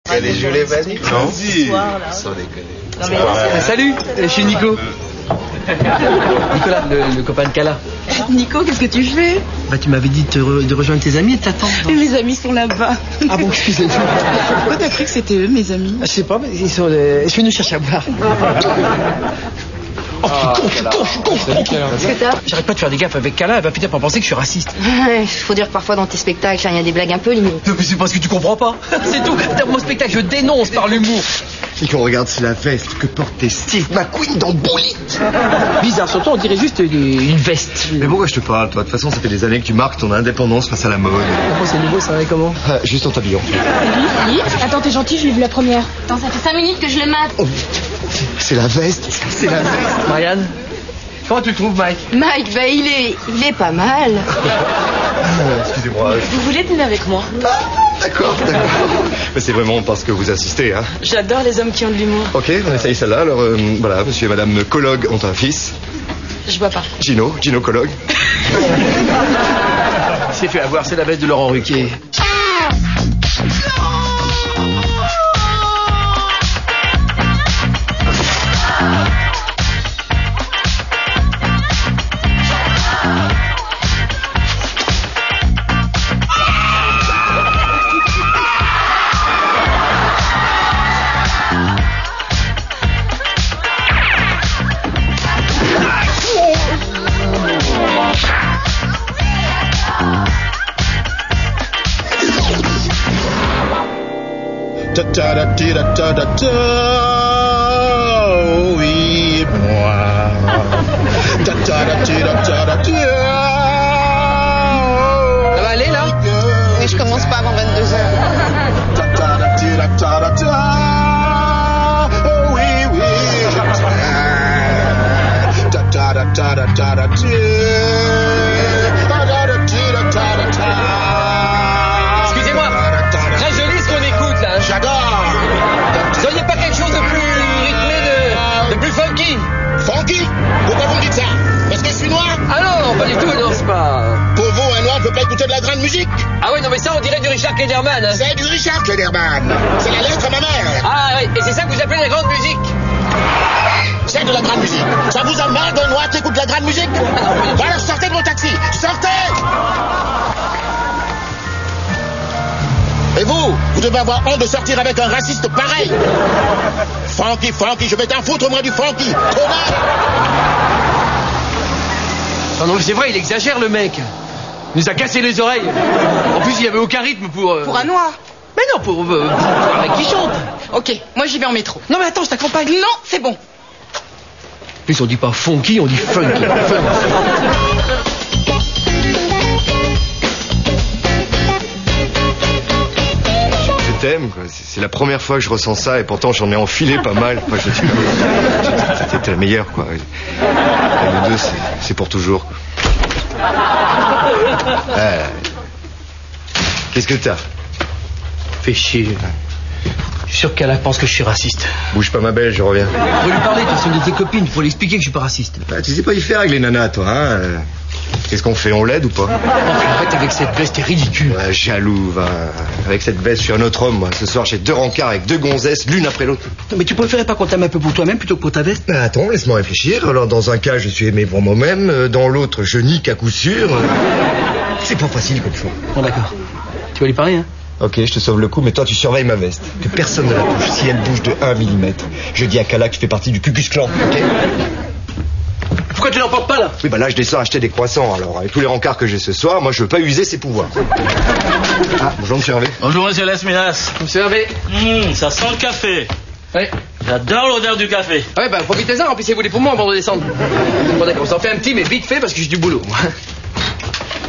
Allez, je l'ai pas dit. Non. Sans déconner. Non, mais salut, je suis Nico. Nicolas, le copain de Kala. Nico, qu'est-ce que tu fais? Bah, tu m'avais dit de rejoindre tes amis et de t'attendre. Mes amis sont là-bas. Ah bon, excusez-moi. Pourquoi t'as cru que c'était eux, mes amis? Je sais pas, mais ils sont. Je vais nous chercher à boire. Oh, je suis con. Qu'est-ce que t'as? J'arrête pas de faire des gaffes avec Kala, elle va peut-être pas penser que je suis raciste. Ouais, faut dire que parfois dans tes spectacles, il y a des blagues un peu limites. Non, mais c'est parce que tu comprends pas. C'est tout. Dans mon spectacle, je dénonce par l'humour. Et qu'on regarde, c'est la veste que portait Steve McQueen dans Bully. Bizarre, surtout, on dirait juste une veste. Mais pourquoi je te parle, toi? De toute façon, ça fait des années que tu marques ton indépendance face à la mode. Pourquoi c'est nouveau, ça va comment? Juste en t'habillant. Oui. Attends, t'es gentil, je l'ai vu la première. Attends, ça fait 5 minutes que je le mate. Oh, c'est la veste. C'est la veste. Marianne, comment tu le trouves, Mike? Mike, bah il est pas mal. Excusez-moi. Vous voulez dîner avec moi? D'accord. Mais c'est vraiment parce que vous assistez, hein. J'adore les hommes qui ont de l'humour. Ok, on essaye celle-là. Alors, voilà, monsieur et madame Collog ont un fils. Je vois pas. Gino Collog. Il s'est fait avoir, c'est la veste de Laurent Ruquier. Oui, moi. Ça va aller, là? Mais je commence pas avant 22h. Oui, Excusez-moi, c'est très joli ce qu'on écoute, là. j'adore. Vous auriez pas quelque chose de plus rythmé, de plus funky? Funky? Pourquoi vous me dites ça? Parce que je suis noir? Ah non, pas du tout, non, c'est pas... Pour vous, un noir ne peut pas écouter de la grande musique? Ah ouais, non, mais ça, on dirait du Richard Klederman, hein. C'est du Richard Klederman. C'est la lettre à ma mère. Ah ouais, et c'est ça que vous appelez la grande musique? C'est de la grande musique. Ça vous emmerde un noir qui écoute de la grande musique? Bon alors sortez de mon taxi. Sortez! Et vous devez avoir honte de sortir avec un raciste pareil. Funky, je vais t'en foutre moi du funky. Connard! Non, mais c'est vrai, il exagère, le mec. Il nous a cassé les oreilles. En plus, il n'y avait aucun rythme pour... Pour un noir? Mais non, pour un mec qui chante. Ok, moi j'y vais en métro. Non, mais attends, je t'accompagne. Non, c'est bon. En plus, on dit pas funky, on dit funky. Je t'aime, quoi. C'est la première fois que je ressens ça et pourtant j'en ai enfilé pas mal. Enfin, c'était la meilleure, quoi. Et les deux, c'est pour toujours. Qu'est-ce que t'as? Fais chier. Je suis sûr qu'elle pense que je suis raciste. Bouge pas ma belle, je reviens. Faut lui parler, toi, c'est une de tes copines. Faut lui expliquer que je suis pas raciste. Bah, tu sais pas y faire avec les nanas, toi, hein. Qu'est-ce qu'on fait? On l'aide ou pas? Arrête avec cette veste, t'es ridicule. Ouais, jaloux, va. Avec cette veste, je suis un autre homme, moi. Ce soir, j'ai 2 rencarts avec 2 gonzesses, l'une après l'autre. Non, mais tu préférais pas qu'on t'aime un peu pour toi-même plutôt que pour ta veste? Bah, attends, laisse-moi réfléchir. Alors, dans un cas, je suis aimé pour moi-même. Dans l'autre, je nique à coup sûr. C'est pas facile comme choix. Bon, d'accord. Tu vas lui parler, hein? Ok, je te sauve le coup, mais toi, tu surveilles ma veste. Que personne ne la touche. Si elle bouge de 1 mm, je dis à Kala que je fais partie du Ku Klux Klan, ok? Pourquoi tu l'emportes pas, là? Oui, bah là, je descends acheter des croissants. Alors, avec tous les rencarts que j'ai ce soir, moi, je veux pas user ses pouvoirs. Ah, bonjour, monsieur Hervé. Bonjour, monsieur Lesminas. Monsieur Hervé. Ça sent le café. Oui. J'adore l'odeur du café. Ah ouais, bah profitez-en, remplissez-vous les poumons avant de descendre. Bon, d'accord, on s'en fait un petit, mais vite fait parce que j'ai du boulot.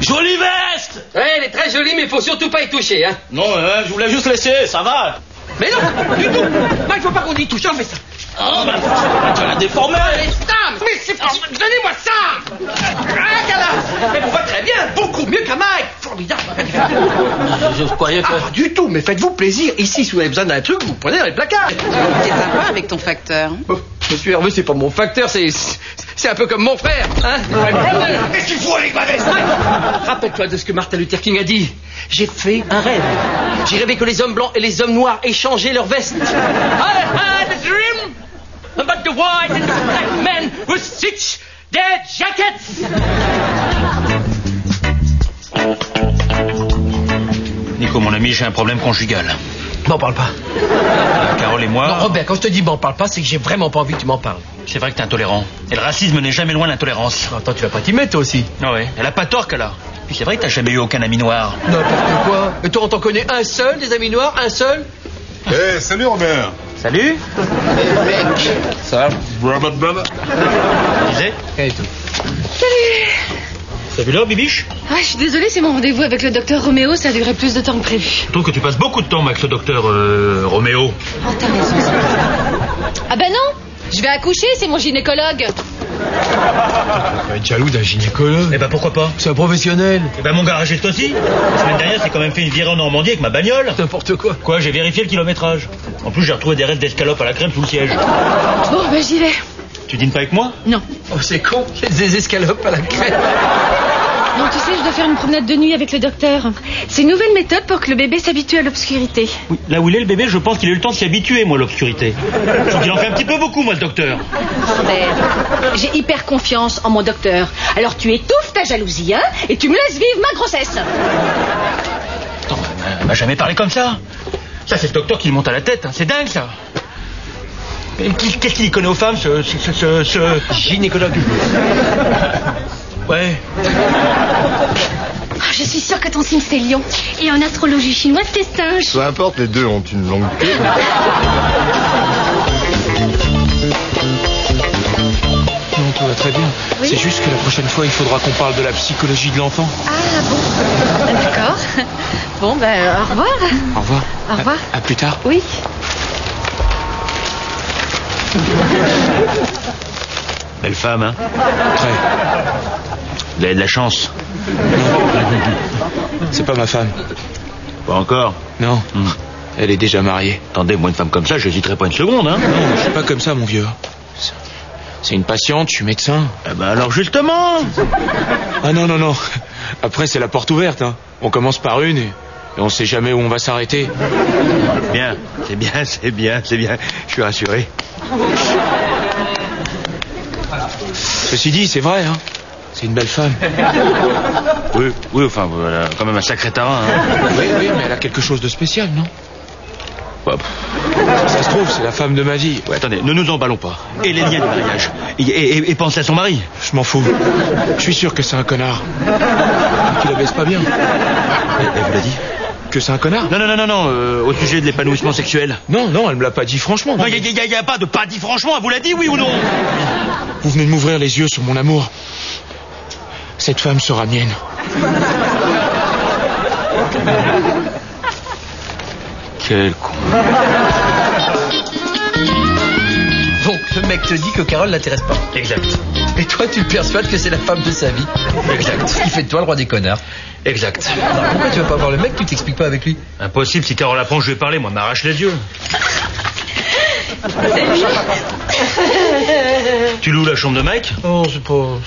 Jolie veste! Ouais, elle est très jolie, mais faut surtout pas y toucher, hein. Non, je voulais juste laisser, ça va. Mais non, du tout. Non, il faut pas qu'on y touche, on fait ça. Oh, bah, tu vas la déformer. Mais c'est... Donnez-moi ça. Elle me voit très bien, beaucoup mieux qu'un Mike. Formidable. Je croyais que... Pas du tout, mais faites-vous plaisir. Ici, si vous avez besoin d'un truc, vous prenez dans les placards. T'es sympa avec ton facteur. Oh, monsieur Hervé, c'est pas mon facteur, c'est un peu comme mon frère, hein. Qu'est-ce qu'il faut avec ma veste? Rappelle-toi de ce que Martin Luther King a dit. J'ai fait un rêve. J'ai rêvé que les hommes blancs et les hommes noirs échangeaient leurs vestes. I had a dream about the white and the black men would stitch their jackets. Nico, mon ami, j'ai un problème conjugal. M'en parle pas. Carole et moi... Non, Robert, quand je te dis m'en parle pas, c'est que j'ai vraiment pas envie que tu m'en parles. C'est vrai que t'es intolérant. Et le racisme n'est jamais loin de l'intolérance. Attends, tu vas pas t'y mettre, toi aussi. Ah ouais, elle a pas tort qu'elle a. Puis c'est vrai que t'as jamais eu aucun ami noir. N'importe quoi. Et toi, on t'en connaît un seul, des amis noirs, un seul? Eh, salut Robert. Salut. Ça va, brother? Tu disais? Et tout. T'as vu l'heure, Bibiche? Ah, je suis désolée, c'est mon rendez-vous avec le docteur Roméo, ça a duré plus de temps que prévu. Je trouve que tu passes beaucoup de temps avec ce docteur Roméo. Oh, t'as raison. Ah ben non, je vais accoucher, c'est mon gynécologue. Tu vas être jaloux d'un gynécologue. Eh ben pourquoi pas? C'est un professionnel. Eh ben mon garagiste aussi. La semaine dernière, j'ai quand même fait une virée en Normandie avec ma bagnole. N'importe quoi. Quoi, j'ai vérifié le kilométrage. En plus, j'ai retrouvé des restes d'escalope à la crème sous le siège. Bon, ben j'y vais. Tu dînes pas avec moi? Non. Oh, c'est con. Il y a des escalopes à la crème. Non, tu sais, je dois faire une promenade de nuit avec le docteur. C'est une nouvelle méthode pour que le bébé s'habitue à l'obscurité. Oui, là où il est le bébé, je pense qu'il a eu le temps de s'y habituer, moi, l'obscurité. Je trouve qu'il en fait un petit peu beaucoup, moi, le docteur. Robert, j'ai hyper confiance en mon docteur. Alors tu étouffes ta jalousie, hein, et tu me laisses vivre ma grossesse. Attends, elle m'a jamais parlé comme ça. Ça, c'est le docteur qui le monte à la tête, hein. C'est dingue, ça. Et qu'est-ce qu'il y connaît aux femmes, ce Gynécologue. Ouais. Oh, je suis sûre que ton signe c'est lion. Et en astrologie chinoise, c'est singe. Peu importe, les deux ont une longue queue. Non, tout va très bien. Oui. C'est juste que la prochaine fois, il faudra qu'on parle de la psychologie de l'enfant. Ah bon, d'accord. Bon, ben, au revoir. Au revoir. Au revoir. À plus tard. Oui. Belle femme, hein. Très. Vous avez de la chance. C'est pas ma femme. Pas encore. Non. Elle est déjà mariée. Attendez, moi, une femme comme ça, j'hésiterai pas une seconde, hein. Non, je suis pas comme ça, mon vieux. C'est une patiente, je suis médecin. Eh ben alors, justement. Ah non, non, non. Après, c'est la porte ouverte, hein. On commence par une et on sait jamais où on va s'arrêter. Bien, c'est bien, c'est bien, c'est bien. Je suis rassuré. Ceci dit, c'est vrai, hein. C'est une belle femme. Oui, oui, enfin, voilà, quand même un sacré tarin, hein. Oui, oui, mais elle a quelque chose de spécial, non? Ouais, Ça se trouve, c'est la femme de ma vie. ouais, attendez, ne nous emballons pas. Et les liens de mariage. Et pensez à son mari. Je m'en fous. Je suis sûr que c'est un connard. Qu'il la baisse pas bien. Elle vous l'a dit? Que c'est un connard? Non, non, non, non, non, au sujet de l'épanouissement sexuel. Non, non, elle me l'a pas dit franchement. Non, il n'y a pas de pas dit franchement, elle vous l'a dit, oui ou non? Vous venez de m'ouvrir les yeux sur mon amour. Cette femme sera mienne. Quel con. Donc, le mec te dit que Carole l'intéresse pas. Exact. Et toi, tu le persuades que c'est la femme de sa vie. Exact. Ce qui fait de toi le roi des connards. Exact. Alors, pourquoi tu vas pas voir le mec, tu t'expliques pas avec lui? Impossible, si Carole apprend que je vais parler, moi, m'arrache les yeux. Tu loues la chambre de Mike? Oh, c'est pas...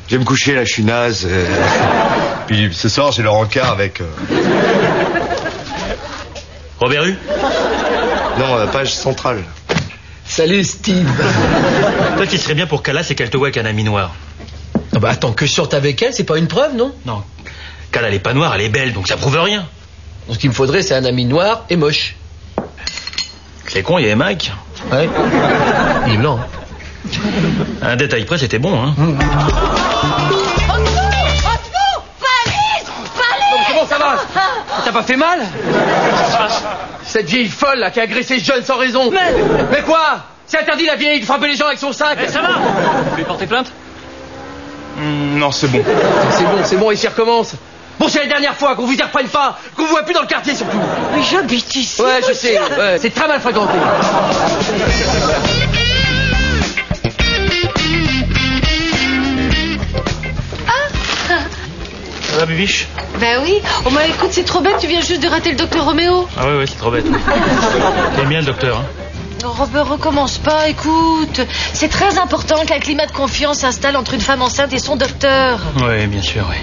Je vais me coucher, là, je suis naze. Puis ce soir, j'ai le rencard avec... Robert Hue? Non, page centrale. Salut, Steve. Toi, qui serait bien pour Kala, c'est qu'elle te voit avec un ami noir. Ah bah attends, que je sorte avec elle, c'est pas une preuve, non? Non. Kala, elle est pas noire, elle est belle, donc ça prouve rien. Donc, ce qu'il me faudrait, c'est un ami noir et moche. C'est con, il y avait Mike. Ouais. Il est blanc. Un détail près, c'était bon, hein. Comment ça va? T'as pas fait mal? Cette vieille folle là qui a agressé ce jeune sans raison. Mais quoi? C'est interdit la vieille de frapper les gens avec son sac. Ça va? Vous voulez porter plainte? Non, c'est bon. C'est bon, et s'il recommence. Bon, c'est la dernière fois qu'on vous y reprenne pas, qu'on vous voit plus dans le quartier surtout. Mais j'habite ici. Ouais, je sais, ouais, c'est très mal fréquenté. Ça va, Bibiche? Ben oui. Oh, bah écoute, c'est trop bête, tu viens juste de rater le docteur Roméo. Ah ouais, c'est trop bête. T'aimes bien le docteur, hein? Non, Robert, recommence pas, écoute. C'est très important qu'un climat de confiance s'installe entre une femme enceinte et son docteur. Oui, bien sûr, oui.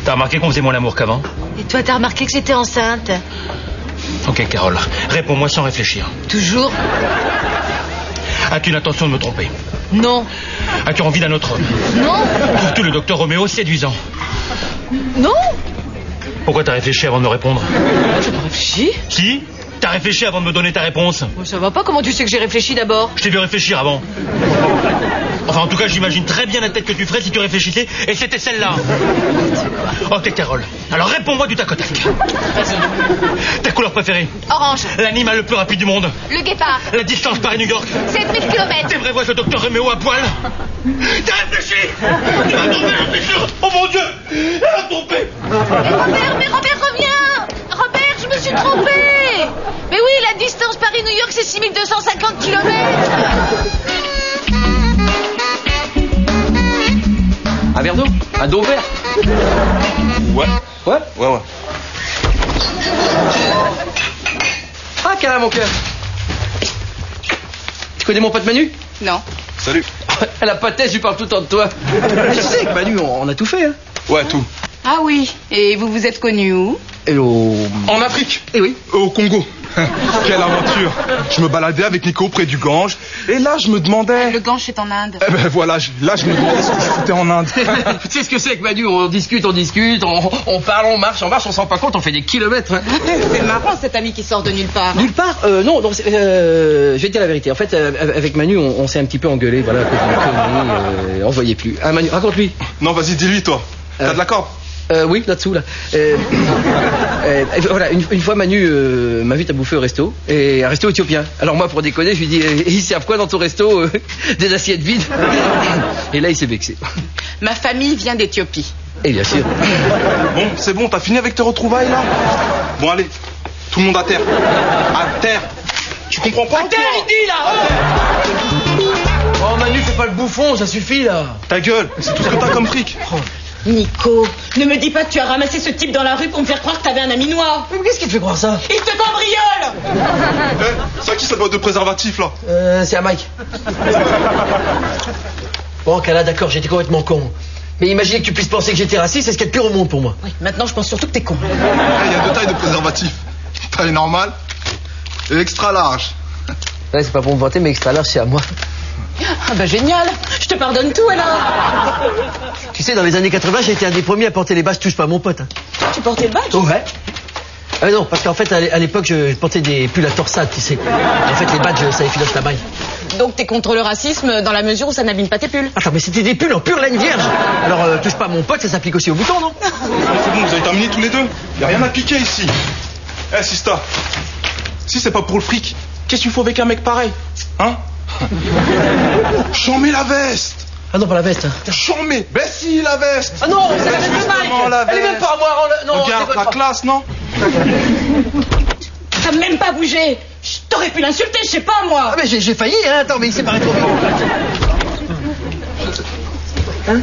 T'as remarqué qu'on faisait moins l'amour qu'avant? Et toi, t'as remarqué que j'étais enceinte? Ok, Carole, réponds-moi sans réfléchir. Toujours? As-tu l'intention de me tromper? Non. As-tu envie d'un autre homme? Non. Trouves-tu le docteur Roméo séduisant? Non. Pourquoi t'as réfléchi avant de me répondre? J'ai pas réfléchi. Si? T'as réfléchi avant de me donner ta réponse? Ça va pas, comment tu sais que j'ai réfléchi d'abord? Je t'ai vu réfléchir avant. Enfin, en tout cas, j'imagine très bien la tête que tu ferais si tu réfléchissais, et c'était celle-là. Ok, Carole. Alors réponds-moi du tac au tac. Vas-y. Ta couleur préférée? Orange. L'animal le plus rapide du monde? Le guépard. La distance Paris-New York? 7000 km. T'es vrai, vois ce docteur Roméo à poil? T'as réfléchi? Tu vas tomber, réfléchir. Oh mon Dieu! Elle a trompé. Mais Robert, reviens. Robert, je me suis trompée. Mais oui, la distance Paris-New York, c'est 6250 km. Un verre d'eau? Un d'eau vert? Ouais. Ouais? Ouais. Ah, câlin, mon cœur. Tu connais mon pote Manu? Non. Salut. Elle a pas de tête, je lui parle tout le temps de toi. Mais tu sais, avec Manu, on a tout fait, hein. Ouais, tout. Ah oui. Et vous vous êtes connus où? Et En Afrique. Eh oui. Au Congo. Quelle aventure. Je me baladais avec Nico près du Gange. Et là, je me demandais... Le Gange, c'est en Inde. Eh ben voilà, là, je me demandais ce que je foutais en Inde. Tu sais ce que c'est avec Manu? On discute, on parle, on marche, on s'en rend pas compte, on fait des kilomètres. Hein. C'est marrant, cet ami qui sort de nulle part. Nulle part? Non, je vais te dire la vérité. En fait, avec Manu, on s'est un petit peu engueulé, voilà, à cause d'une connerie, on voyait plus. Ah, Manu, raconte-lui. Non, vas-y, dis-lui, toi. T'as de la corde? Oui, là-dessous, là. Voilà, une fois Manu m'invite à bouffer au resto, et un resto éthiopien. Alors moi, pour déconner, je lui dis, ils servent quoi dans ton resto? Des assiettes vides. Et là, il s'est vexé. Ma famille vient d'Éthiopie. Et bien sûr. Bon, c'est bon, t'as fini avec tes retrouvailles, là? Bon, allez, tout le monde à terre. À terre. Tu comprends pas? À terre, il dit, là! Oh, Manu, fais pas le bouffon, ça suffit, là. Ta gueule, c'est tout ce que t'as comme fric. Nico, ne me dis pas que tu as ramassé ce type dans la rue pour me faire croire que t'avais un ami noir. Mais qu'est-ce qui te fait croire ça? Il te cambriole. C'est à qui cette boîte de préservatif, là? C'est à Mike. Bon, Kala, d'accord, j'étais complètement con. Mais imaginez que tu puisses penser que j'étais raciste, c'est ce qu'il y a de pire au monde pour moi. Oui, maintenant je pense surtout que t'es con. Il y a deux tailles de préservatif. Taille normale et extra large. Ouais, c'est pas pour me vanter, mais extra large, c'est à moi. Ah bah génial, je te pardonne tout alors. Tu sais, dans les années 80, j'ai été un des premiers à porter les badges touche pas mon pote. Hein. Tu portais le badge? Ouais. Non, parce qu'en fait, à l'époque, je portais des pulls à torsade, tu sais. En fait, les badges, ça effiloche la maille. Donc t'es contre le racisme dans la mesure où ça n'abîme pas tes pulls. Attends, mais c'était des pulls en pure laine vierge. Alors, touche pas mon pote, ça s'applique aussi aux boutons, non? C'est bon, vous avez terminé tous les deux. Y a rien à piquer ici. Eh, Sista, si c'est pas pour le fric, qu'est-ce qu'il faut avec un mec pareil? Hein? J'en mets la veste. Ah non, pas la veste. J'en mets. Ben si, la veste. Ah non, c'est la veste de justement, la Mike. Elle est même pas à moi. Non, regarde, c'est la votre... classe, non? T'as même pas bougé. T'aurais pu l'insulter, je sais pas moi. Ah mais j'ai failli, hein. Attends, mais il s'est barré trop vite. Hein?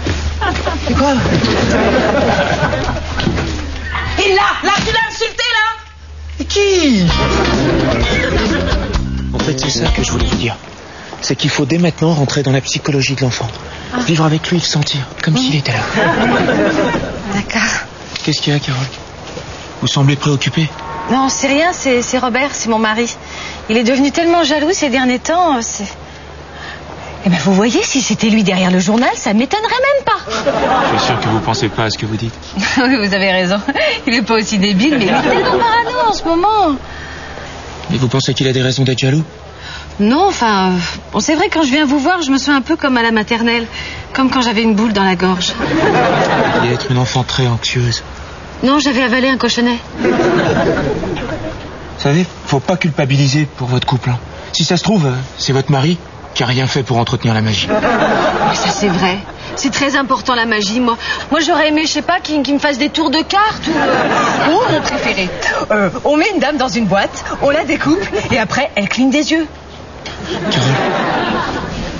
C'est quoi? Et là, tu l'as insulté là. Et qui? En fait, c'est ça que je voulais vous dire. C'est qu'il faut dès maintenant rentrer dans la psychologie de l'enfant. Vivre avec lui, le sentir, comme s'il était là. D'accord. Qu'est-ce qu'il y a, Carole? Vous semblez préoccupée. Non, c'est rien, c'est Robert, c'est mon mari. Il est devenu tellement jaloux ces derniers temps, c'est... Eh ben, vous voyez, si c'était lui derrière le journal, ça m'étonnerait même pas. Je suis sûr que vous pensez pas à ce que vous dites. Oui, vous avez raison. Il est pas aussi débile, mais il est tellement parano en ce moment. Mais vous pensez qu'il a des raisons d'être jaloux? Non, enfin... Bon, c'est vrai, quand je viens vous voir, je me sens un peu comme à la maternelle. Comme quand j'avais une boule dans la gorge. Il doit être une enfant très anxieuse. Non, j'avais avalé un cochonnet. Vous savez, faut pas culpabiliser pour votre couple. Hein. Si ça se trouve, c'est votre mari qui a rien fait pour entretenir la magie. Mais ça, c'est vrai. c'est très important la magie. Moi j'aurais aimé, je sais pas, qu'il me fasse des tours de cartes ou... Ou mon préféré. On met une dame dans une boîte, on la découpe et après elle cligne des yeux.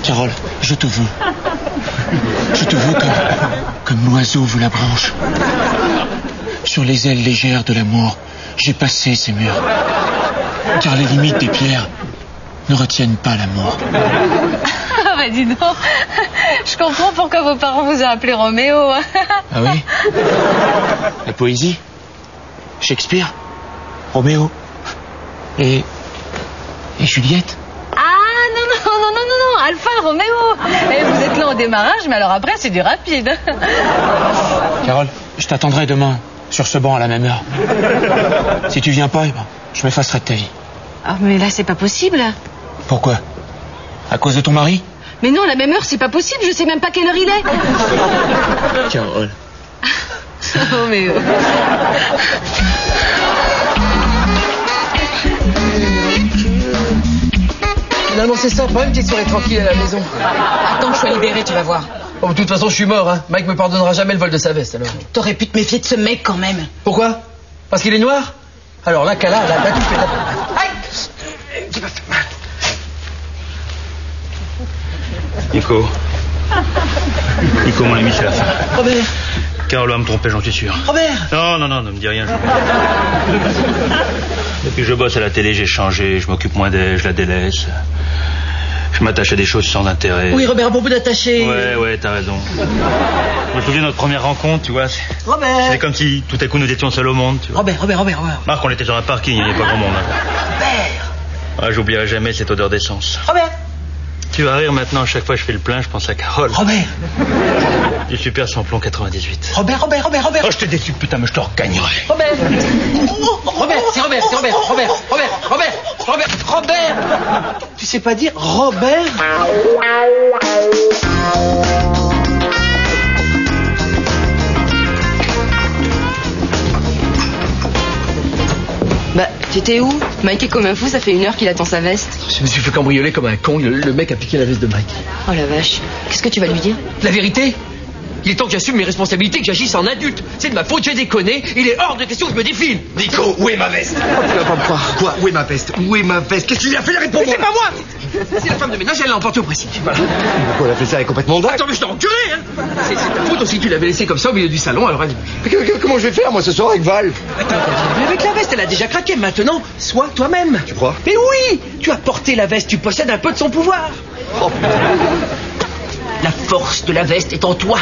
Carole, je te veux. Je te veux comme l'oiseau veut la branche. Sur les ailes légères de l'amour, j'ai passé ces murs. Car les limites des pierres ne retiennent pas l'amour. Ah bah dis donc, je comprends pourquoi vos parents vous ont appelé Roméo. Ah oui? La poésie? Shakespeare? Roméo? Et Juliette? Non, Alpha, Roméo. Et vous êtes là au démarrage, mais alors après c'est du rapide. Carole, je t'attendrai demain, sur ce banc à la même heure. Si tu viens pas, je m'effacerai de ta vie. Ah mais là c'est pas possible. Pourquoi? À cause de ton mari? Mais non, à la même heure c'est pas possible, je sais même pas quelle heure il est. Carole. Roméo. Finalement, c'est sympa, une petite soirée tranquille à la maison. Attends que je sois libéré, tu vas voir. Oh, de toute façon, je suis mort, hein. Mike me pardonnera jamais le vol de sa veste, alors. T'aurais pu te méfier de ce mec quand même. Pourquoi? Parce qu'il est noir? Alors là, Kala, là, tout fait. Aïe! Tu m'as fait mal. Nico, mon ami, c'est la fin. Robert! Carole va me tromper, j'en suis sûr. Robert! Non, ne me dis rien. Depuis que je bosse à la télé, j'ai changé. Je m'occupe moins d'elle, je la délaisse. Je m'attache à des choses sans intérêt. Oui, Robert, à propos d'attacher... Ouais, t'as raison. Je me souviens de notre première rencontre, tu vois. Robert! C'était comme si tout à coup nous étions seuls au monde, tu vois. Robert. Marc, on était sur un parking, il n'y avait pas grand monde. Hein. Robert! Ah, j'oublierai jamais cette odeur d'essence. Robert! Tu vas rire maintenant, à chaque fois que je fais le plein, je pense à Carole. Robert! Du super samplon 98. Robert! Oh, je te déçu, putain, mais je te regagnerai. Robert! C'est Robert! Tu sais pas dire Robert? Bah, t'étais où? Mike est comme un fou, ça fait 1 heure qu'il attend sa veste. Je me suis fait cambrioler comme un con, le mec a piqué la veste de Mike. Oh la vache, qu'est-ce que tu vas lui dire? La vérité? Il est temps que j'assume mes responsabilités, que j'agisse en adulte. C'est de ma faute, j'ai déconné. Il est hors de question que je me défile. Nico, où est ma veste? Oh, tu vas pas me croire. Quoi? Où est ma veste? Qu'est-ce que tu lui as fait? Réponds-moi. C'est pas moi. C'est la femme de ménage, elle l'a emporté au précipice. Voilà. Pourquoi elle a fait ça? Elle est complètement dingue. Attends, mais je t'ai enculé, hein. C'est ta faute aussi, tu l'avais laissé comme ça au milieu du salon, alors elle... Mais comment je vais faire, moi, ce soir, avec Val? Attends, avec la veste, elle a déjà craqué. Maintenant, sois toi-même. Tu crois? Mais oui. Tu as porté la veste, tu possèdes un peu de son pouvoir. Oh, putain. La force de la veste est en toi.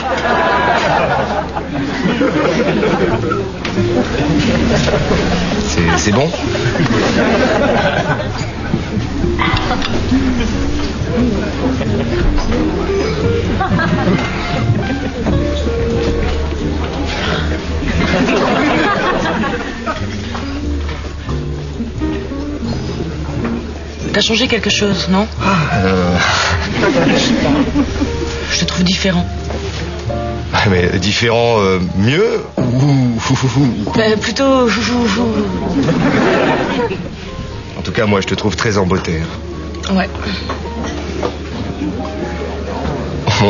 C'est bon? T'as changé quelque chose, non? Je te trouve différent. Mais différent, mieux ou... Plutôt... En tout cas, moi, je te trouve très en beauté. Ouais.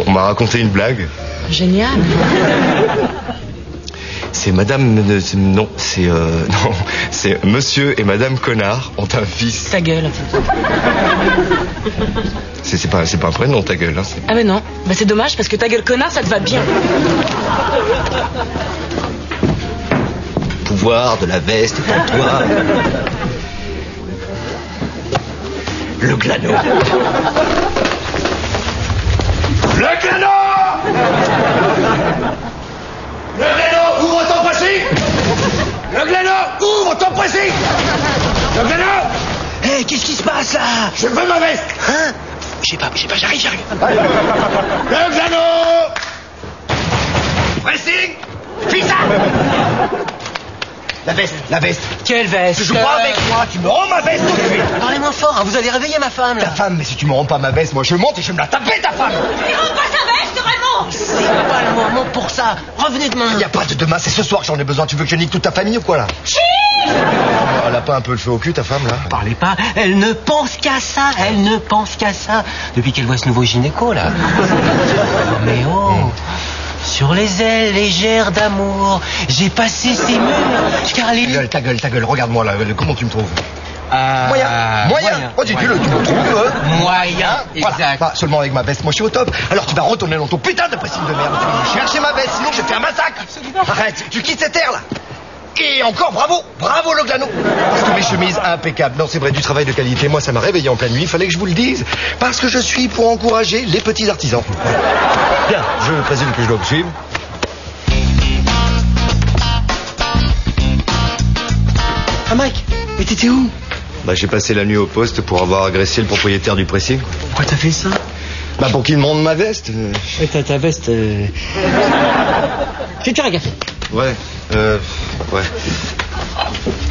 On m'a raconté une blague. Génial. C'est madame... Non, c'est monsieur et madame Connard ont un fils. Ta gueule. C'est pas un prénom, ta gueule. Hein, ah ben non, bah c'est dommage parce que ta gueule connard, ça te va bien. Pouvoir de la veste est en toi. Le glano. Le glano! Le glano, ouvre ton précis! Le glano, ouvre ton précis! Le glano! Hé, qu'est-ce qui se passe là? Je veux ma veste! Hein? Je sais pas, j'arrive. Le glano! Pressing! Fils! La veste. Quelle veste? Tu crois avec moi, tu me rends ma veste tout de suite. Parlez-moi fort, hein, vous allez réveiller ma femme là. Ta femme, mais si tu me rends pas ma veste, moi je monte et je vais me la taper ta femme. Il rend pas sa veste, vraiment. C'est pas le moment pour ça. Revenez demain. Y a pas de demain, c'est ce soir que j'en ai besoin. Tu veux que je nique toute ta famille ou quoi là? Chut! Elle a pas un peu le feu au cul, ta femme, là? Parlez pas, elle ne pense qu'à ça, elle ne pense qu'à ça. Depuis qu'elle voit ce nouveau gynéco, là. Mais oh, sur les ailes légères d'amour, j'ai passé ces murs, car les... Ta gueule, regarde-moi, là, comment tu me trouves? Moyen. Oh, dis-le, tu me trouves, Moyen, voilà. exact. Pas seulement avec ma veste, moi je suis au top. Alors tu vas retourner dans ton putain de pressing de merde. Tu vas chercher ma veste, sinon je fais un massacre. Absolument. Arrête, tu quittes cette terre, là. Et encore, bravo le glano. Parce que mes chemises impeccables. Non, c'est vrai, du travail de qualité. Moi, ça m'a réveillé en pleine nuit. Il fallait que je vous le dise. Parce que je suis pour encourager les petits artisans. Bien, je présume que je dois vous suivre. Ah, Mike, mais t'étais où? Bah, j'ai passé la nuit au poste pour avoir agressé le propriétaire du pressing. Pourquoi t'as fait ça? Bah, pour qu'il me rende ma veste. Ouais, ta veste. Je vais te faire un café. Ouais.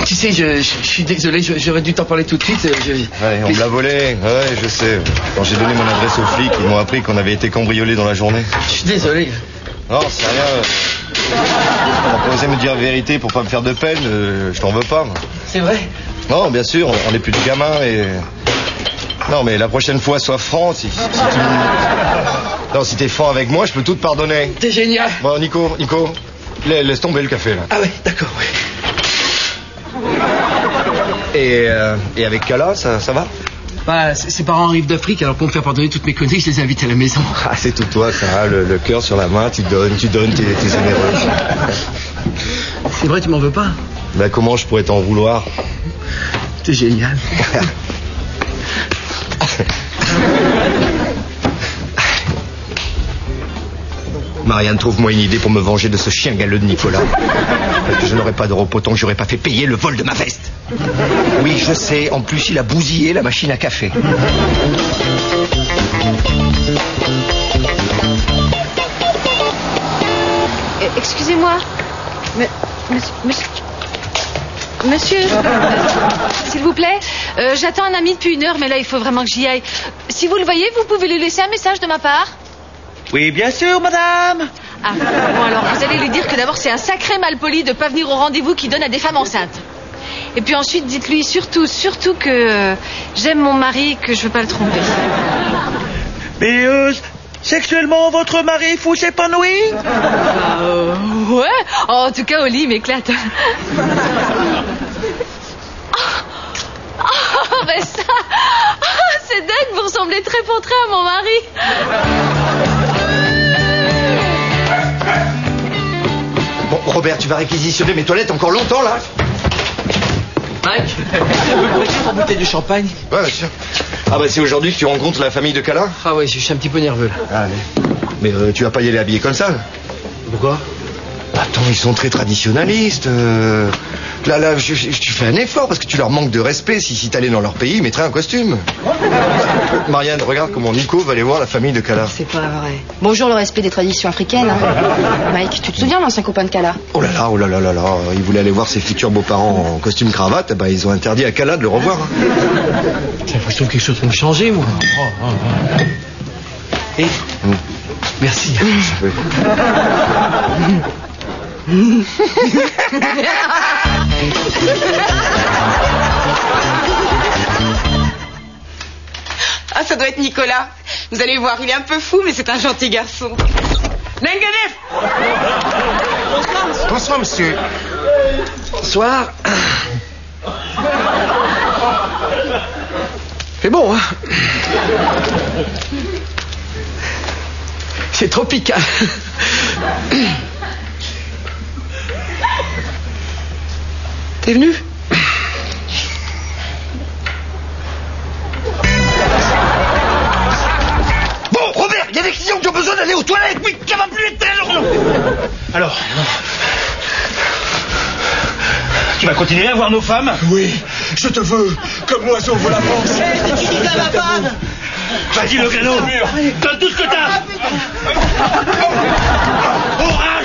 Tu sais, je suis désolé, j'aurais dû t'en parler tout de suite. Ouais, on me l'a volé. Ouais, je sais. Quand j'ai donné mon adresse aux flics, ils m'ont appris qu'on avait été cambriolés dans la journée. Je suis désolé. Non, c'est rien. On peut oser me dire la vérité pour pas me faire de peine. Je t'en veux pas, moi. C'est vrai? Non, bien sûr, on n'est plus de gamins et... Non, mais la prochaine fois, sois franc. Si t'es franc avec moi, je peux tout te pardonner. T'es génial. Bon, Nico, laisse tomber le café, là. Ah ouais, d'accord, ouais. Et avec Kala, ça va? Bah, ses parents arrivent d'Afrique, alors pour me faire pardonner toutes mes conneries, je les invite à la maison. Ah, c'est tout toi, ça, le cœur sur la main, tu donnes, t'es généreux. C'est vrai, tu m'en veux pas? Bah, comment je pourrais t'en vouloir? T'es génial. Marianne, trouve-moi une idée pour me venger de ce chien galeux de Nicolas. Parce que je n'aurais pas de repos tant que j'aurais pas fait payer le vol de ma veste. Oui, je sais. En plus, il a bousillé la machine à café. Excusez-moi. Monsieur, s'il vous plaît, j'attends un ami depuis 1 heure, mais là, il faut vraiment que j'y aille. Si vous le voyez, vous pouvez lui laisser un message de ma part? Oui, bien sûr, madame. Ah, bon, alors, vous allez lui dire que d'abord, c'est un sacré malpoli de pas venir au rendez-vous qu'il donne à des femmes enceintes. Et puis ensuite, dites-lui surtout que j'aime mon mari, que je veux pas le tromper. Mais, sexuellement, votre mari vous s'épanouit? Ouais, en tout cas, au lit, il m'éclate. Oh, ben ça... c'est dingue, vous ressemblez très pour très à mon mari. Bon, Robert, tu vas réquisitionner mes toilettes encore longtemps, là? Mike, vous pouvez juste embouter du champagne? Ouais, bien sûr. Ah bah c'est aujourd'hui que tu rencontres la famille de Kala? Ah ouais, je suis un petit peu nerveux, là. Allez. Mais tu vas pas y aller habillé comme ça, là? Pourquoi? Attends, ils sont très traditionnalistes. Là, tu fais un effort parce que tu leur manques de respect. Si t'allais dans leur pays, ils mettraient un costume. Marianne, regarde comment Nico va aller voir la famille de Kala. C'est pas vrai. Bonjour le respect des traditions africaines. Hein. Mike, tu te souviens l'ancien copain de Kala? Oh là là. Il voulait aller voir ses futurs beaux-parents en costume cravate. Bah, ils ont interdit à Kala de le revoir. J'ai l'impression que quelque chose va me changer, moi. Et merci. Ah, ça doit être Nicolas. Vous allez voir, il est un peu fou, mais c'est un gentil garçon. Nengadef! Bonsoir, monsieur. Bonsoir. C'est bon, hein? C'est tropical. T'es venu? Bon, Robert, il y a des clients qui ont besoin d'aller aux toilettes. Oui, ça va plus être très long. Alors, tu vas continuer à voir nos femmes? Oui, je te veux, comme l'oiseau veut la France. C'est qui dit à ma femme? Vas-y, le canot, donne tout ce que t'as. Hurrah!